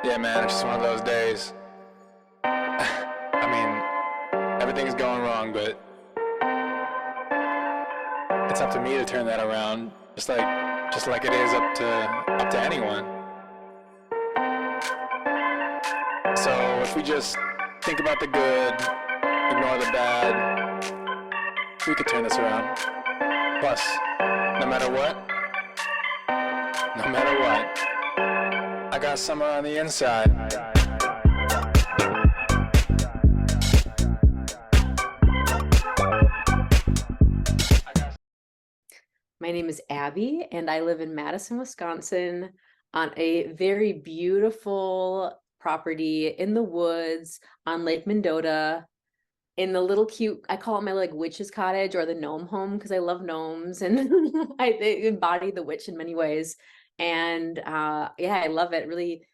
Yeah, man, it's just one of those days. I mean, everything's going wrong, but it's up to me to turn that around, just like it is up to anyone. So if we just think about the good, ignore the bad, we could turn this around. Plus, no matter what, no matter what, I got summer on the inside. My name is Abby, and I live in Madison, Wisconsin, on a very beautiful property in the woods on Lake Mendota, in the little cute, I call it my like witch's cottage or the gnome home because I love gnomes and they embody the witch in many ways. And yeah, I love it. Really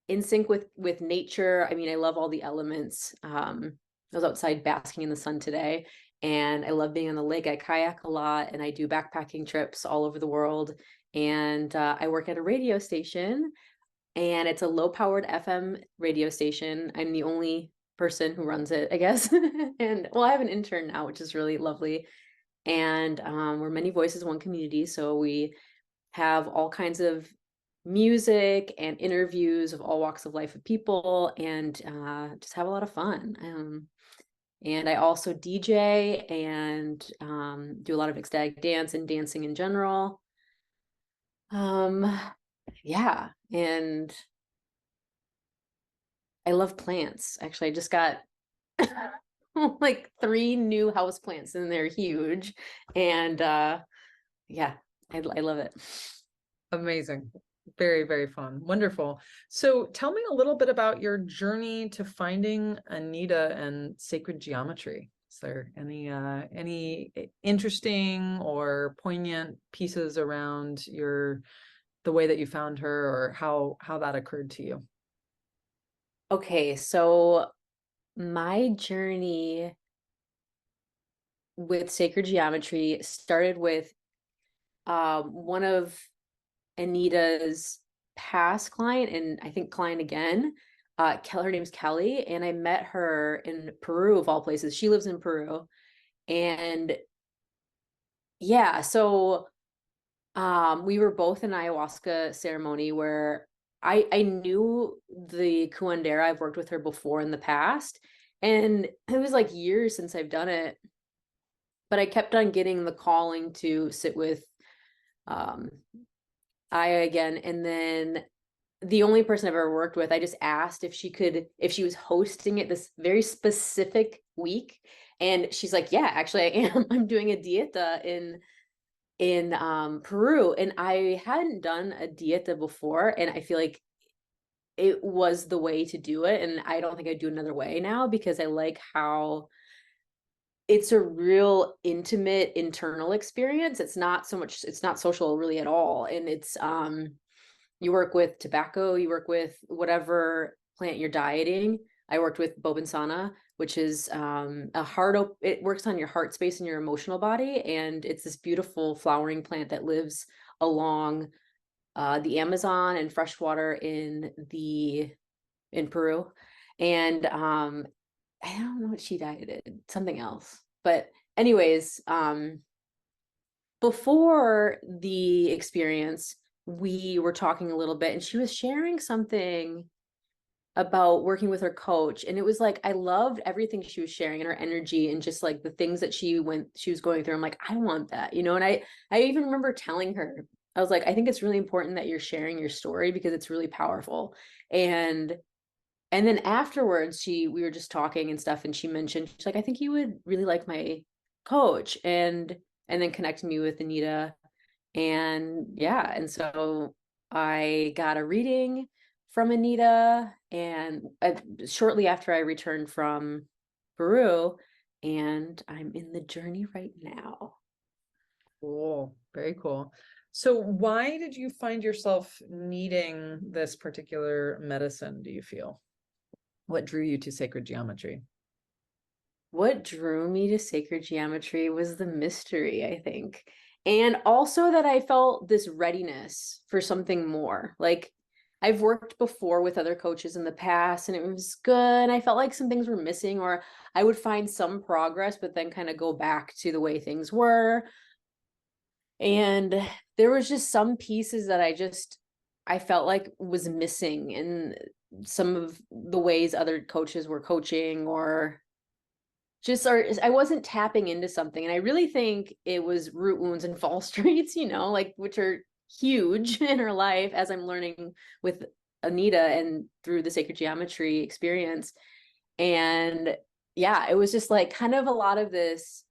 in sync with nature. I mean, I love all the elements. I was outside basking in the sun today, and I love being on the lake. I kayak a lot, and I do backpacking trips all over the world. And I work at a radio station, and it's a low-powered FM radio station. I'm the only person who runs it, I guess. And well, I have an intern now, which is really lovely. And we're many voices, one community, so we have all kinds of music and interviews of all walks of life of people, and just have a lot of fun. And I also DJ and do a lot of ecstatic dance and dancing in general. Yeah, and I love plants. Actually, I just got like 3 new house plants, and they're huge. And yeah, I love it. Amazing. Very, very fun. Wonderful. So tell me a little bit about your journey to finding Anita and sacred geometry. Is there any interesting or poignant pieces around the way that you found her, or how that occurred to you? Okay, so my journey with sacred geometry started with one of Anita's past client, and I think client again. Her name's Kelly, and I met her in Peru of all places. She lives in Peru, and yeah, so we were both in ayahuasca ceremony where I knew the curandera. I've worked with her before in the past, and it was like years since I've done it, but I kept on getting the calling to sit with um Aya again. And then the only person I've ever worked with, I just asked if she was hosting it this very specific week. And she's like, yeah, actually I am. I'm doing a dieta in Peru. And I hadn't done a dieta before, and I feel like it was the way to do it. And I don't think I'd do another way now, because I like how it's a real intimate internal experience. It's not social really at all. And it's you work with tobacco, you work with whatever plant you're dieting. I worked with Bobinsana, which is it works on your heart space and your emotional body. And it's this beautiful flowering plant that lives along the Amazon and freshwater in Peru. And I don't know what she dieted, something else. But anyways, before the experience, we were talking a little bit, and she was sharing something about working with her coach. And it was like, I loved everything she was sharing, and her energy, and just like the things that she was going through. I'm like, I want that, and I even remember telling her, I was like, I think it's really important that you're sharing your story, because it's really powerful. And then afterwards, we were just talking and stuff, and she mentioned, she's like, I think you would really like my coach, and then connected me with Anita. And yeah, and so I got a reading from Anita, and shortly after I returned from Peru, and I'm in the journey right now. Cool. Very cool. So why did you find yourself needing this particular medicine, do you feel? What drew you to sacred geometry? What drew me to sacred geometry was the mystery, I think. And also that I felt this readiness for something more. Like, I've worked before with other coaches in the past and it was good. I felt like some things were missing, or I would find some progress, but then kind of go back to the way things were. And there was just some pieces that I felt like was missing in some of the ways other coaches were coaching, or just, or I wasn't tapping into something. And I really think it was root wounds and fall streets, like, which are huge in her life, as I'm learning with Anita and through the sacred geometry experience. And yeah, it was just like kind of a lot of this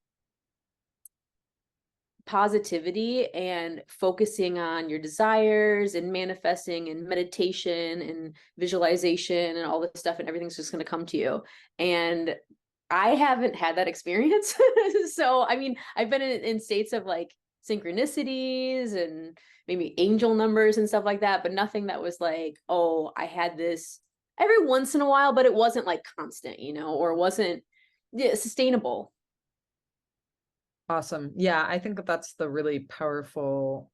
positivity and focusing on your desires and manifesting and meditation and visualization and all this stuff, and everything's just going to come to you. And I haven't had that experience. So, I mean, I've been in states of like synchronicities and maybe angel numbers and stuff like that, but nothing that was like, oh, I had this every once in a while, but it wasn't like constant, or wasn't sustainable. Awesome. Yeah, I think that that's the really powerful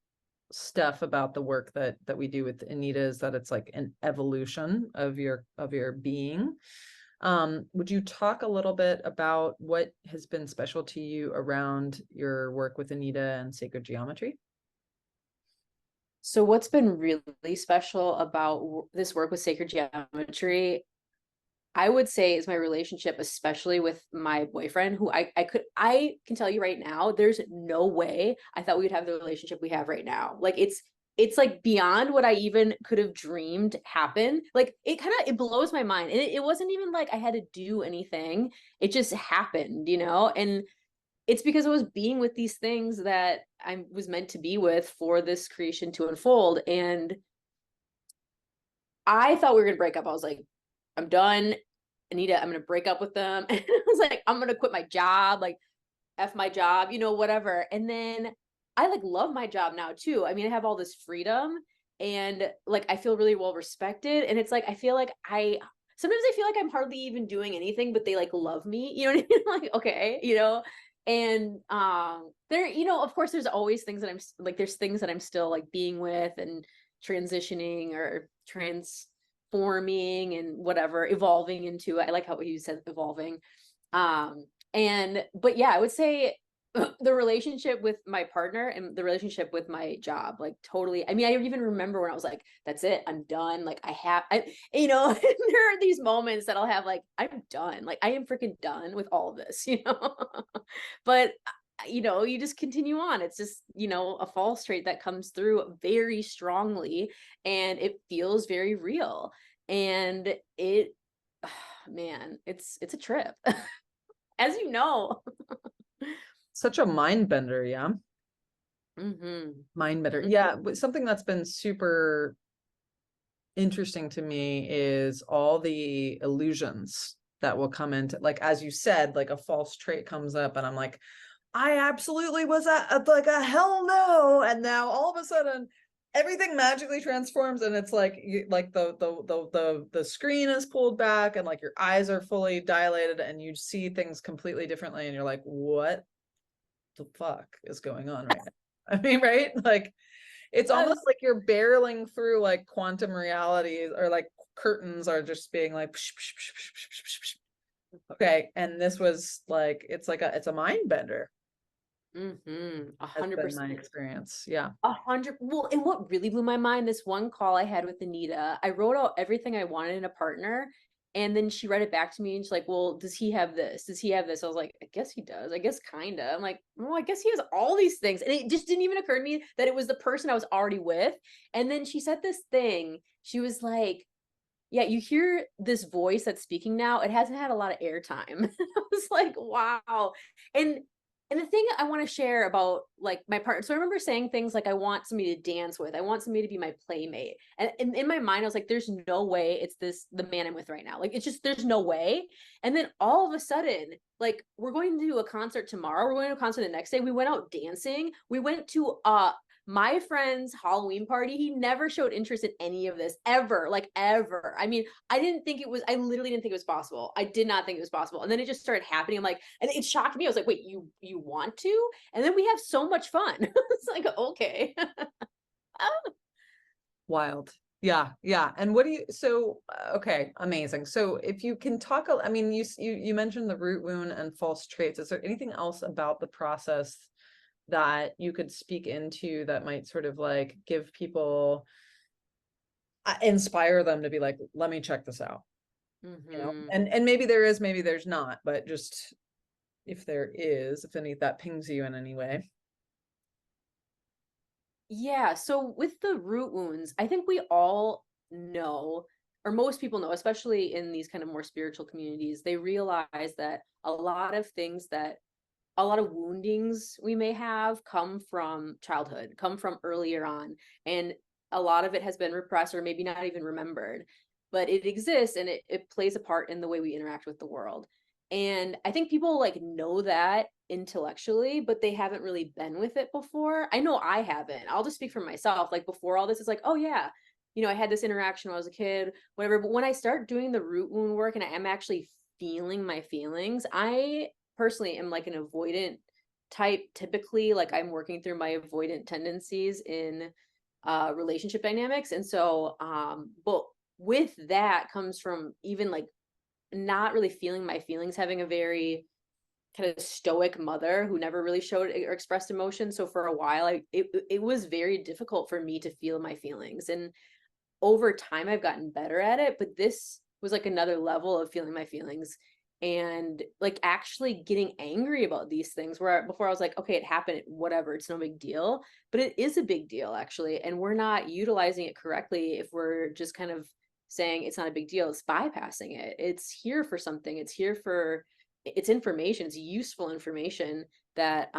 stuff about the work that we do with Anita, is that it's like an evolution of your being. Would you talk a little bit about what has been special to you around your work with Anita and sacred geometry? So what's been really special about this work with sacred geometry, I would say, is my relationship, especially with my boyfriend, who I can tell you right now, there's no way I thought we would have the relationship we have right now. Like it's like beyond what I even could have dreamed happen. Like it blows my mind. And it wasn't even like I had to do anything. It just happened, and it's because I was being with these things that I was meant to be with for this creation to unfold. And I thought we were gonna break up. I was like, I'm done. Anita, I'm gonna break up with them. And I was like, I'm gonna quit my job, like F my job, whatever. And then I like love my job now too. I mean, I have all this freedom and like I feel really well respected. And it's like I feel like sometimes I feel like I'm hardly even doing anything, but they like love me. You know what I mean? Like, okay. And there, of course there's always things that I'm like, there's things that I'm still like being with and transitioning or transforming and whatever, evolving into. I like how you said evolving. But yeah, I would say the relationship with my partner and the relationship with my job, like totally. I mean, I even remember when I was like, that's it, I'm done. Like there are these moments that I'll have like, I'm done. Like I am freaking done with all of this, but you just continue on. It's just, a false trait that comes through very strongly and it feels very real. And man, it's a trip. As you know. Such a mind bender, yeah. Mind bender. Yeah, something that's been super interesting to me is all the illusions that will come into, like, as you said, like a false trait comes up and I'm like, I absolutely was like a hell no. And now all of a sudden everything magically transforms and it's like the screen is pulled back and like your eyes are fully dilated and you see things completely differently and you're like, what the fuck is going on right now? I mean, right? Like it's almost like you're barreling through like quantum reality, or like curtains are just being like psh, psh, psh, psh, psh, psh. Okay, and this was like it's a mind bender. 100%. My experience. Yeah. 100. Well, and what really blew my mind, this one call I had with Anita, I wrote out everything I wanted in a partner. And then she read it back to me and she's like, well, does he have this? Does he have this? I was like, I guess he does. I guess kind of. I'm like, well, I guess he has all these things. And it just didn't even occur to me that it was the person I was already with. And then she said this thing. She was like, yeah, you hear this voice that's speaking now. It hasn't had a lot of airtime. I was like, wow. And the thing I want to share about like my partner, so I remember saying things like, I want somebody to dance with. I want somebody to be my playmate. And in my mind, I was like, there's no way it's the man I'm with right now. Like, it's just, there's no way. And then all of a sudden, like, we're going to do a concert tomorrow. We're going to a concert the next day. We went out dancing. We went to my friend's Halloween party. He never showed interest in any of this ever, like ever. I mean, I literally didn't think it was possible. I did not think it was possible. And then it just started happening. I'm like, and it shocked me. I was like, wait, you want to? And then we have so much fun. It's like, okay. Wild. Yeah, yeah. And what do you, so, okay, amazing. So if you can talk, I mean, you mentioned the root wound and false traits. Is there anything else about the process that you could speak into that might sort of like give people, inspire them to be like, let me check this out, you know? Mhm. And maybe there is, maybe there's not, but just if there is, if any that pings you in any way. Yeah, so with the root wounds, I think we all know, or most people know, especially in these kind of more spiritual communities, they realize that a lot of woundings we may have come from childhood, come from earlier on, and a lot of it has been repressed or maybe not even remembered, but it exists and it plays a part in the way we interact with the world. And I think people like know that intellectually, but they haven't really been with it before. I know I haven't. I'll just speak for myself. Like before all this, it's like, oh yeah, I had this interaction when I was a kid, whatever. But when I start doing the root wound work and I am actually feeling my feelings, I personally am like an avoidant type. Typically, like I'm working through my avoidant tendencies in relationship dynamics. And so but with that comes from even like not really feeling my feelings, having a very kind of stoic mother who never really showed or expressed emotion. So for a while, it was very difficult for me to feel my feelings. And over time, I've gotten better at it. But this was like another level of feeling my feelings and like actually getting angry about these things where before I was like, okay, it happened, whatever, it's no big deal. But it is a big deal actually. And we're not utilizing it correctly if we're just kind of saying it's not a big deal, it's bypassing it. It's here for something. It's information, it's useful information that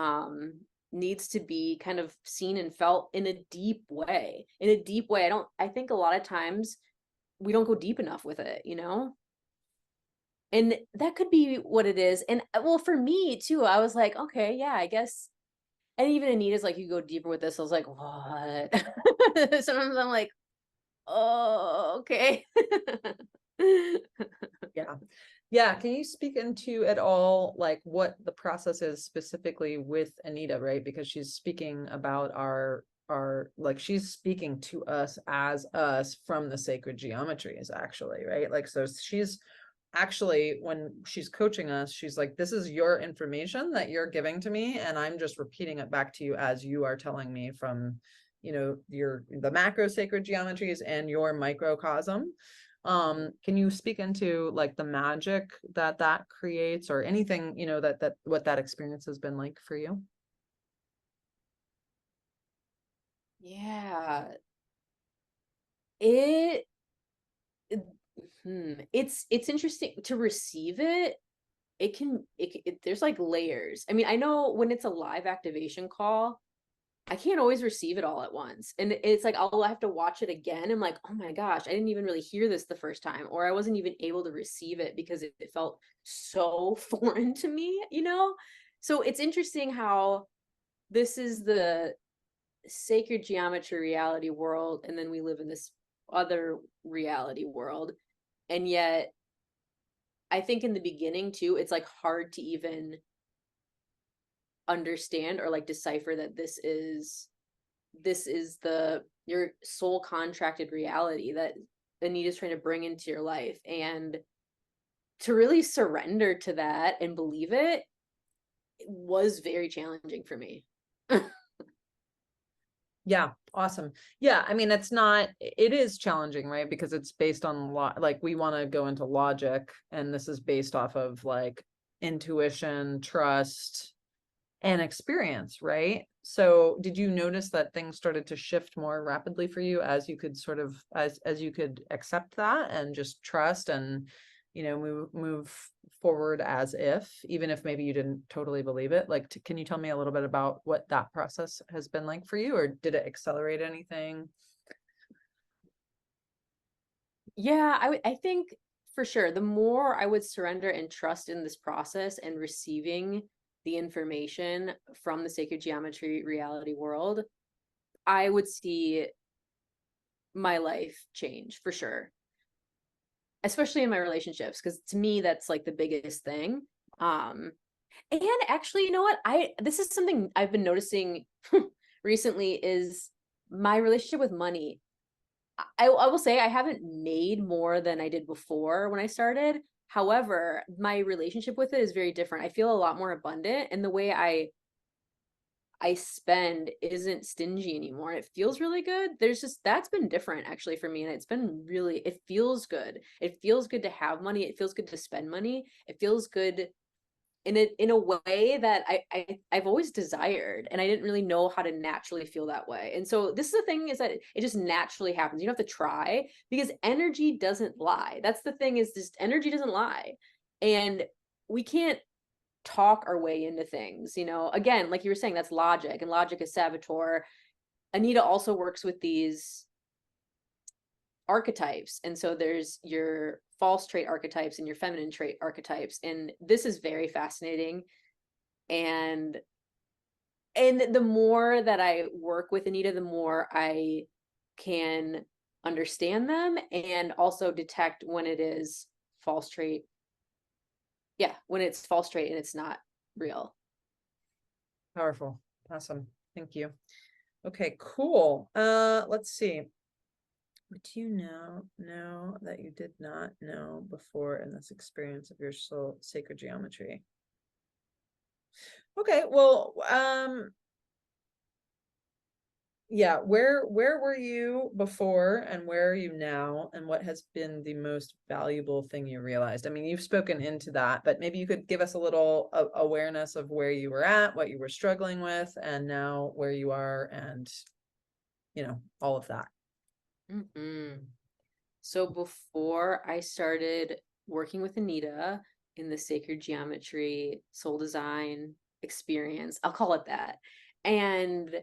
needs to be kind of seen and felt in a deep way. In a deep way. I think a lot of times we don't go deep enough with it, And that could be what it is. And well, for me too, I was like, okay, yeah, I guess. And even Anita's like, you go deeper with this. I was like, what? Sometimes I'm like, oh, okay. Yeah. Yeah. Can you speak into at all like what the process is specifically with Anita, right? Because she's speaking about our like she's speaking to us as us from the sacred geometries, actually, right? Like so she's actually when she's coaching us, she's like, this is your information that you're giving to me, and I'm just repeating it back to you as you are telling me from the macro sacred geometries and your microcosm. Can you speak into like the magic that creates or anything, that what that experience has been like for you? Yeah. It, it's interesting to receive it. There's like layers. I mean, I know when it's a live activation call, I can't always receive it all at once. And it's like I'll have to watch it again. I'm like, oh my gosh, I didn't even really hear this the first time, or I wasn't even able to receive it because it felt so foreign to me. So it's interesting how this is the sacred geometry reality world, and then we live in this other reality world. And yet, I think in the beginning too, it's like hard to even understand or like decipher that this is the your soul contracted reality that Anita's trying to bring into your life. And to really surrender to that and believe it was very challenging for me. Yeah, awesome. Yeah, I mean, it is challenging, right? Because it's based on like we want to go into logic, and this is based off of like intuition, trust, and experience, right? So did you notice that things started to shift more rapidly for you as you could sort of as you could accept that and just trust and move forward as if, even if maybe you didn't totally believe it? Like, can you tell me a little bit about what that process has been like for you, or did it accelerate anything? Yeah, I think for sure the more I would surrender and trust in this process and receiving the information from the sacred geometry reality world, I would see my life change for sure, especially in my relationships, because to me that's like the biggest thing. And actually, you know what, this is something I've been noticing recently is my relationship with money. I will say I haven't made more than I did before when I started. However, my relationship with it is very different. I feel a lot more abundant, and the way I spend isn't stingy anymore. It feels really good. There's just, that's been different actually for me. And it's been really, it feels good. It feels good to have money. It feels good to spend money. It feels good in a way that I've always desired, and I didn't really know how to naturally feel that way. And so this is the thing, is that it just naturally happens. You don't have to try, because energy doesn't lie. That's the thing, is just energy doesn't lie. And we can't talk our way into things, you know. Again, like you were saying, that's logic, and logic is saboteur. Anita also works with these archetypes, and so there's your false trait archetypes and your feminine trait archetypes, and this is very fascinating. And the more that I work with Anita, the more I can understand them, and also detect when it is false trait. Yeah, when it's false trait and it's not real. Powerful. Awesome. Thank you. Okay, cool. Let's see. What do you know that you did not know before in this experience of your soul sacred geometry? Okay, well, yeah, where were you before and where are you now, and what has been the most valuable thing you realized? I mean, you've spoken into that, but maybe you could give us a little awareness of where you were at, what you were struggling with, and now where you are, and you know, all of that. So before I started working with Anita in the sacred geometry soul design experience, I'll call it that. And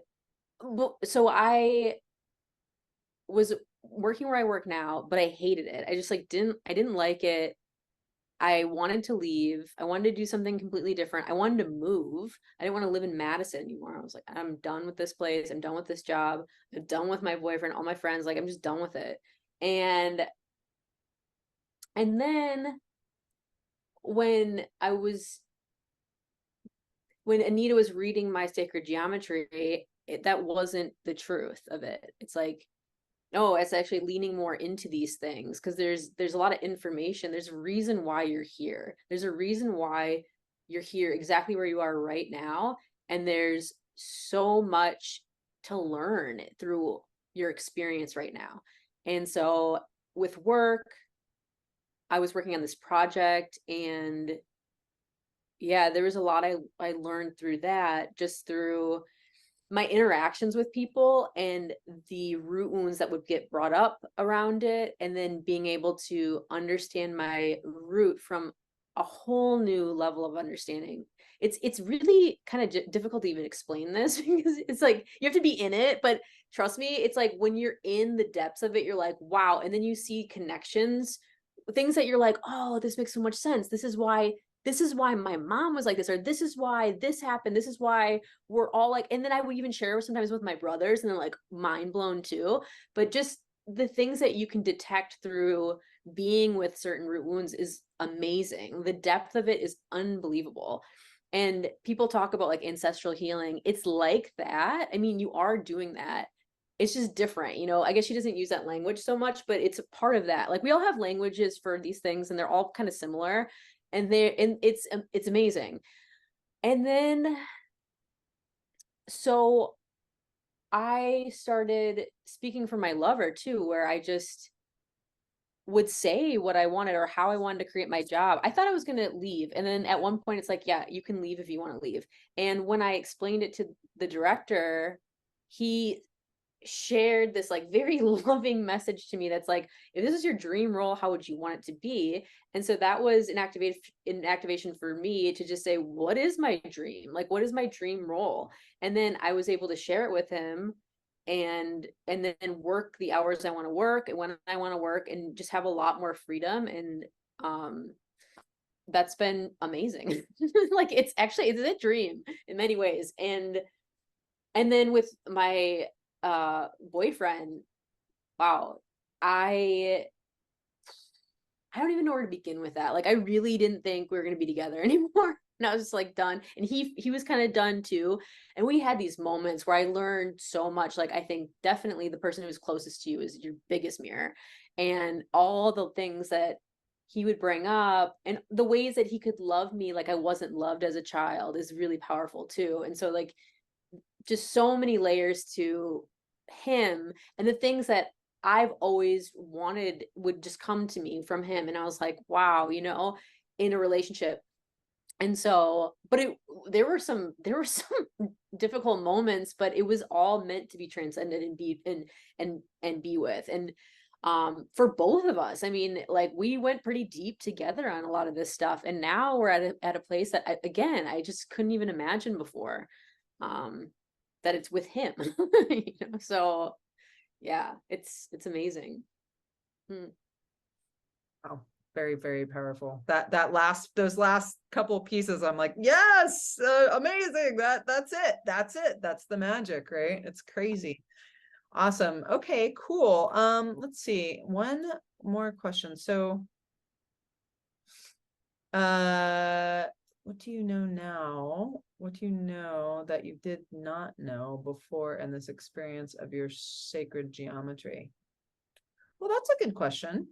so I was working where I work now, but I hated it. I just like I didn't like it. I wanted to leave. I wanted to do something completely different. I wanted to move. I didn't want to live in Madison anymore. I was like, I'm done with this place. I'm done with this job. I'm done with my boyfriend, all my friends. Like, I'm just done with it. And then when when Anita was reading my sacred geometry, that wasn't the truth of it. It's like, no, it's actually leaning more into these things, because there's a lot of information. There's a reason why you're here. There's a reason why you're here exactly where you are right now. And there's so much to learn through your experience right now. And so with work, I was working on this project, and yeah, there was a lot I learned through that, just through my interactions with people and the root wounds that would get brought up around it, and then being able to understand my root from a whole new level of understanding. It's really kind of difficult to even explain this because it's like you have to be in it, but trust me, it's like when you're in the depths of it, you're like, wow, and then you see connections, things that you're like, oh, this makes so much sense. This is why my mom was like this, or this is why this happened. This is why we're all like, and then I would even share sometimes with my brothers, and they're like mind blown too. But just the things that you can detect through being with certain root wounds is amazing. The depth of it is unbelievable. And people talk about like ancestral healing. It's like that. I mean, you are doing that. It's just different, you know. I guess she doesn't use that language so much, but it's a part of that. Like we all have languages for these things, and they're all kind of similar, and it's amazing. And then so I started speaking for my lover too, where I just would say what I wanted or how I wanted to create my job. I thought I was going to leave, and then at one point it's like, yeah, you can leave if you want to leave. And when I explained it to the director, he shared this like very loving message to me that's like, if this is your dream role, how would you want it to be? And so that was an activation for me to just say, what is my dream? Like, what is my dream role? And then I was able to share it with him, and then work the hours I want to work and when I want to work, and just have a lot more freedom. And that's been amazing. Like it's a dream in many ways. And then with my boyfriend, wow, I don't even know where to begin with that. Like I really didn't think we were going to be together anymore. And I was just like done. And he was kind of done too. And we had these moments where I learned so much. Like I think definitely the person who's closest to you is your biggest mirror. And all the things that he would bring up and the ways that he could love me like I wasn't loved as a child is really powerful too. And so like just so many layers to him, and the things that I've always wanted would just come to me from him. And I was like, wow, you know, in a relationship. And so, but there were some difficult moments, but it was all meant to be transcended and be and be with. And for both of us, I mean, like we went pretty deep together on a lot of this stuff. And now we're at a place that I just couldn't even imagine before. That it's with him. You know? So yeah, it's amazing. Wow. Very, very powerful. Those last couple pieces, I'm like, yes, amazing. That's it. That's the magic, right? It's crazy. Awesome. Okay, cool. Let's see. One more question. So, what do you know now? What do you know that you did not know before in this experience of your sacred geometry? Well, that's a good question.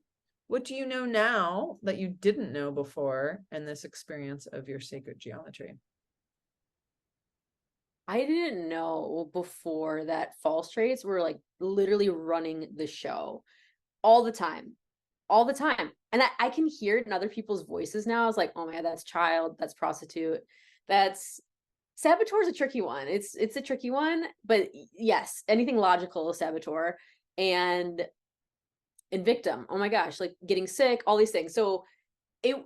What do you know now that you didn't know before in this experience of your sacred geometry? I didn't know before that false traits were like literally running the show all the time. All the time. And I can hear it in other people's voices now. I was like, oh my God, that's child, that's prostitute, that's saboteur is a tricky one. It's a tricky one, but yes, anything logical is saboteur. And victim, oh my gosh, like getting sick, all these things. So it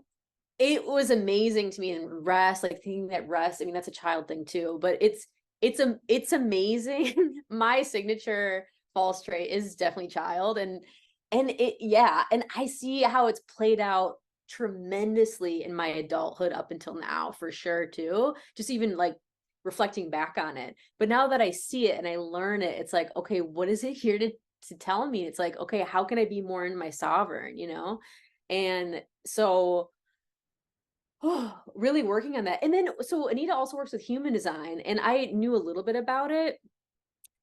was amazing to me. And rest, like thinking that rest, I mean, that's a child thing too, but it's amazing. My signature false trait is definitely child. And yeah, and I see how it's played out tremendously in my adulthood up until now, for sure too. Just even like reflecting back on it. But now that I see it and I learn it, it's like, okay, what is it here to tell me? It's like, okay, how can I be more in my sovereign, you know? And so really working on that. And then so Anita also works with human design, and I knew a little bit about it.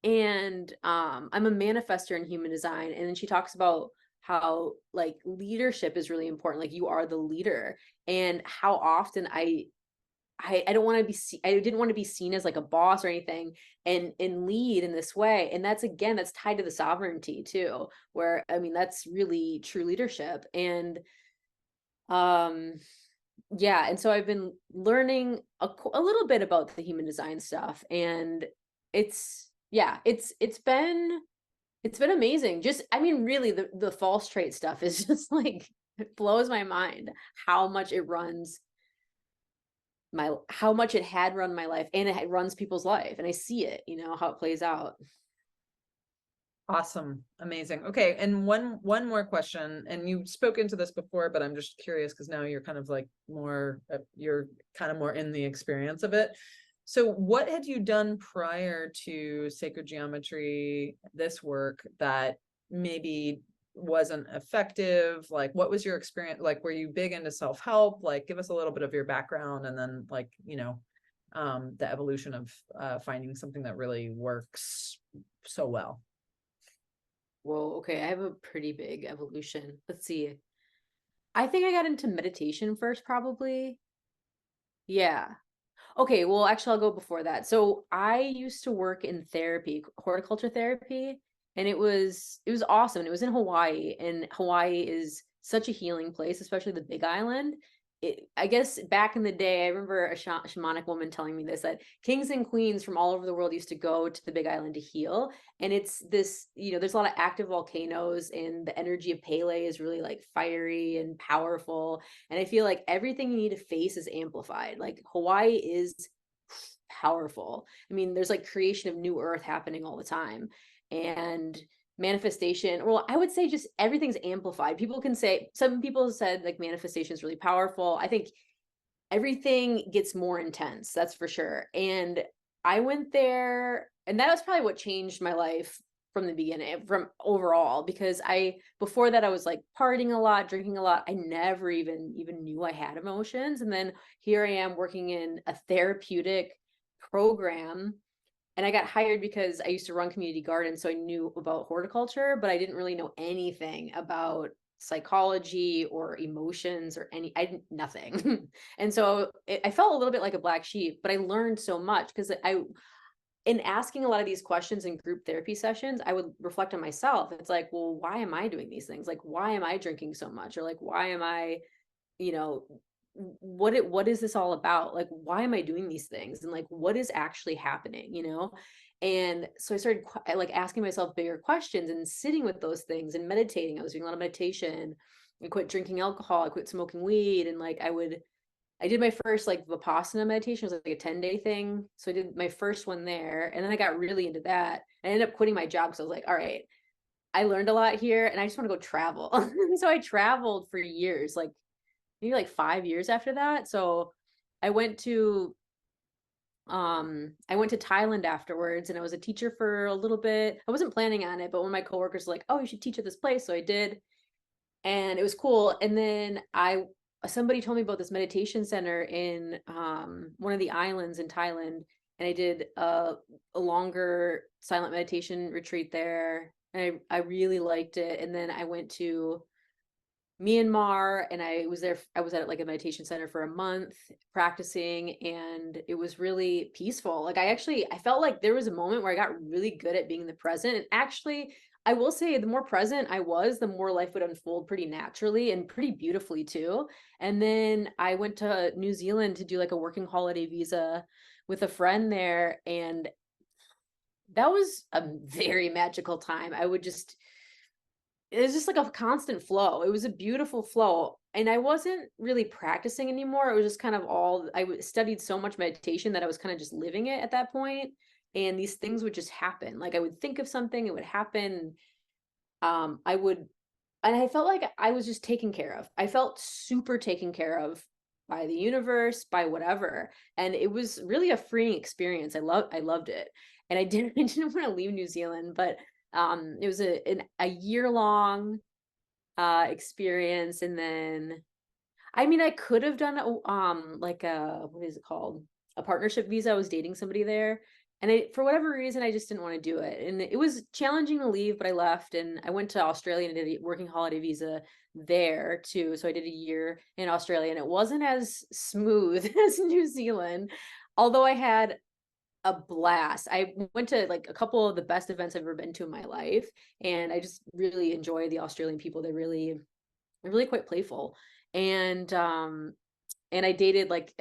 And I'm a manifester in human design, and then she talks about how like leadership is really important, like you are the leader, and how often I don't want to be I didn't want to be seen as like a boss or anything, and lead in this way. And that's again, that's tied to the sovereignty too, where I mean that's really true leadership. And yeah, and so I've been learning a little bit about the human design stuff, and it's yeah, it's been amazing. Just I mean really the false trait stuff is just like it blows my mind how much it runs how much it had run my life, and it runs people's life, and I see it, you know, how it plays out. Awesome. Amazing. Okay. And one more question, and you've spoken to this before, but I'm just curious because now you're kind of like more, you're kind of more in the experience of it. So what had you done prior to sacred geometry, this work, that maybe wasn't effective? Like, what was your experience? Like, were you big into self-help? Like, give us a little bit of your background, and then like, you know, the evolution of finding something that really works so well. Well, okay, I have a pretty big evolution. Let's see. I think I got into meditation first, probably. Yeah. Okay, well, actually, I'll go before that. So I used to work in therapy, horticulture therapy, and it was awesome. And it was in Hawaii, and Hawaii is such a healing place, especially the Big Island. I guess back in the day, I remember a shamanic woman telling me this, that kings and queens from all over the world used to go to the Big Island to heal. And it's this, you know, there's a lot of active volcanoes, and the energy of Pele is really like fiery and powerful. And I feel like everything you need to face is amplified. Like Hawaii is powerful. I mean, there's like creation of new earth happening all the time. And manifestation, well, I would say just everything's amplified. People can say, some people said like manifestation is really powerful. I think everything gets more intense, that's for sure. And I went there, and that was probably what changed my life from the beginning, from overall, because before that I was like partying a lot, drinking a lot. I never even knew I had emotions. And then here I am working in a therapeutic program, and I got hired because I used to run community gardens, so I knew about horticulture, but I didn't really know anything about psychology or emotions or nothing. And so I felt a little bit like a black sheep, but I learned so much because in asking a lot of these questions in group therapy sessions, I would reflect on myself. It's like, well, why am I doing these things? Like, why am I drinking so much? Or like, why am I, you know, what is this all about? Like, why am I doing these things? And like, what is actually happening, you know? And so I started like asking myself bigger questions and sitting with those things and meditating. I was doing a lot of meditation. I quit drinking alcohol. I quit smoking weed. And like, I did my first like Vipassana meditation. It was like a 10-day thing. So I did my first one there. And then I got really into that. I ended up quitting my job because I was like, all right, I learned a lot here and I just want to go travel. So I traveled for years, like maybe like 5 years after that. So I went to Thailand afterwards, and I was a teacher for a little bit. I wasn't planning on it, but one of my coworkers was like, oh, you should teach at this place. So I did, and it was cool. And then somebody told me about this meditation center in one of the islands in Thailand, and I did a longer silent meditation retreat there, and I really liked it. And then I went to Myanmar, and I was at like a meditation center for a month practicing, and it was really peaceful. Like I felt like there was a moment where I got really good at being in the present. And actually, I will say the more present I was, the more life would unfold pretty naturally and pretty beautifully too. And then I went to New Zealand to do like a working holiday visa with a friend there, and that was a very magical time. It was just like a constant flow. It was a beautiful flow. And I wasn't really practicing anymore. It was just kind of studied so much meditation that I was kind of just living it at that point. And these things would just happen. Like I would think of something, it would happen. And I felt like I was just taken care of. I felt super taken care of by the universe, by whatever. And it was really a freeing experience. I loved it. And I didn't want to leave New Zealand, but it was a year-long experience. And then I could have done like what is it called, a partnership visa. I was dating somebody there, and for whatever reason I just didn't want to do it, and it was challenging to leave, but I left and I went to Australia and did a working holiday visa there too. So I did a year in Australia, and it wasn't as smooth as New Zealand, although I had a blast. I went to like a couple of the best events I've ever been to in my life, and I just really enjoy the Australian people. They're really quite playful. And I dated like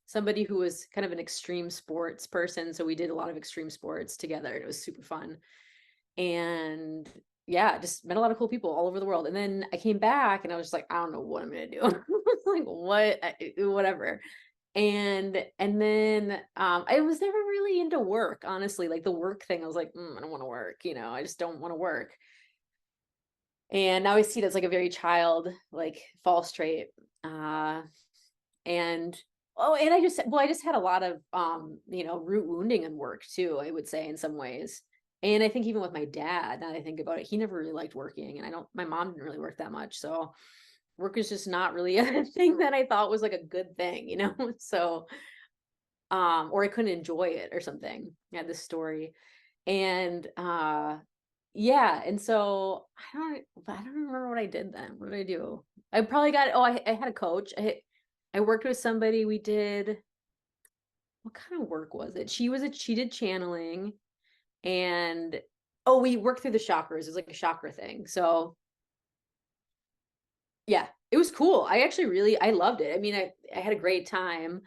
somebody who was kind of an extreme sports person, so we did a lot of extreme sports together, and it was super fun. And yeah, just met a lot of cool people all over the world. And then I came back and I was just like, I don't know what I'm gonna do. Like whatever. And then I was never really into work, honestly. Like the work thing, I was like, I don't want to work, I just don't want to work. And now I see it as like a very like false trait. And I just had a lot of root wounding in work too, I would say, in some ways. And I think even with my dad, now that I think about it, he never really liked working, and my mom didn't really work that much. So work is just not really a thing that I thought was like a good thing, So or I couldn't enjoy it or something. I had this story. And yeah, and so I don't remember what I did then. What did I do? I probably I had a coach. I worked with somebody. We did, what kind of work was it? She did channeling, and we worked through the chakras. It was like a chakra thing. So yeah, it was cool. I loved it. I had a great time,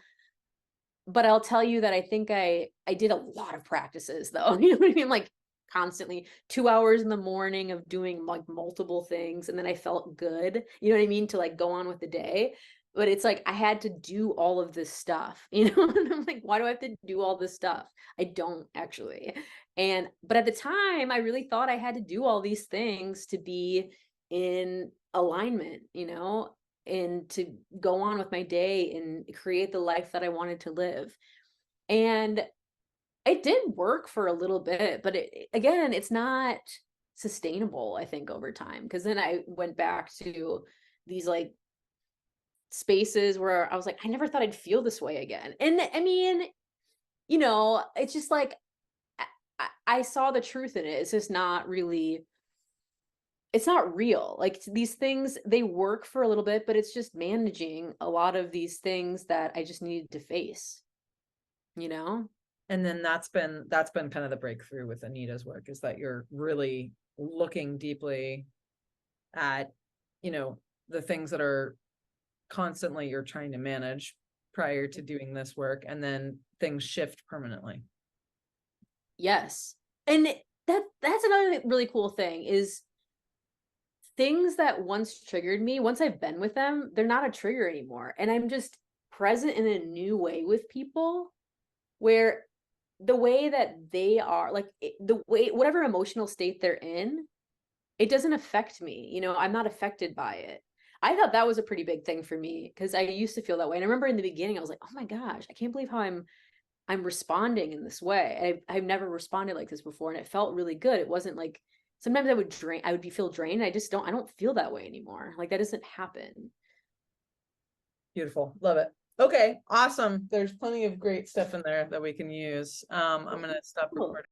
but I'll tell you that I think I did a lot of practices though. You know what I mean? Like constantly 2 hours in the morning of doing like multiple things, and then I felt good, you know what I mean, to like go on with the day. But it's like I had to do all of this stuff, and I'm like, why do I have to do all this stuff? I don't actually. But at the time I really thought I had to do all these things to be in alignment, and to go on with my day and create the life that I wanted to live. And it did work for a little bit, but again, it's not sustainable, I think, over time. Because then I went back to these like spaces where I was like, I never thought I'd feel this way again. And I mean, it's just like I saw the truth in it. It's just not really, it's not real. Like these things, they work for a little bit, but it's just managing a lot of these things that I just needed to face, you know? And then that's been kind of the breakthrough with Anita's work, is that you're really looking deeply at, the things that are constantly you're trying to manage prior to doing this work, and then things shift permanently. Yes. And that's another really cool thing is things that once triggered me, once I've been with them, they're not a trigger anymore. And I'm just present in a new way with people where the way that they are, like the way, whatever emotional state they're in, it doesn't affect me. I'm not affected by it. I thought that was a pretty big thing for me because I used to feel that way. And I remember in the beginning, I was like, oh my gosh, I can't believe how I'm responding in this way. I've never responded like this before. And it felt really good. It wasn't like, sometimes I would feel drained. I don't feel that way anymore. Like that doesn't happen. Beautiful. Love it. Okay, awesome. There's plenty of great stuff in there that we can use. I'm going to stop recording.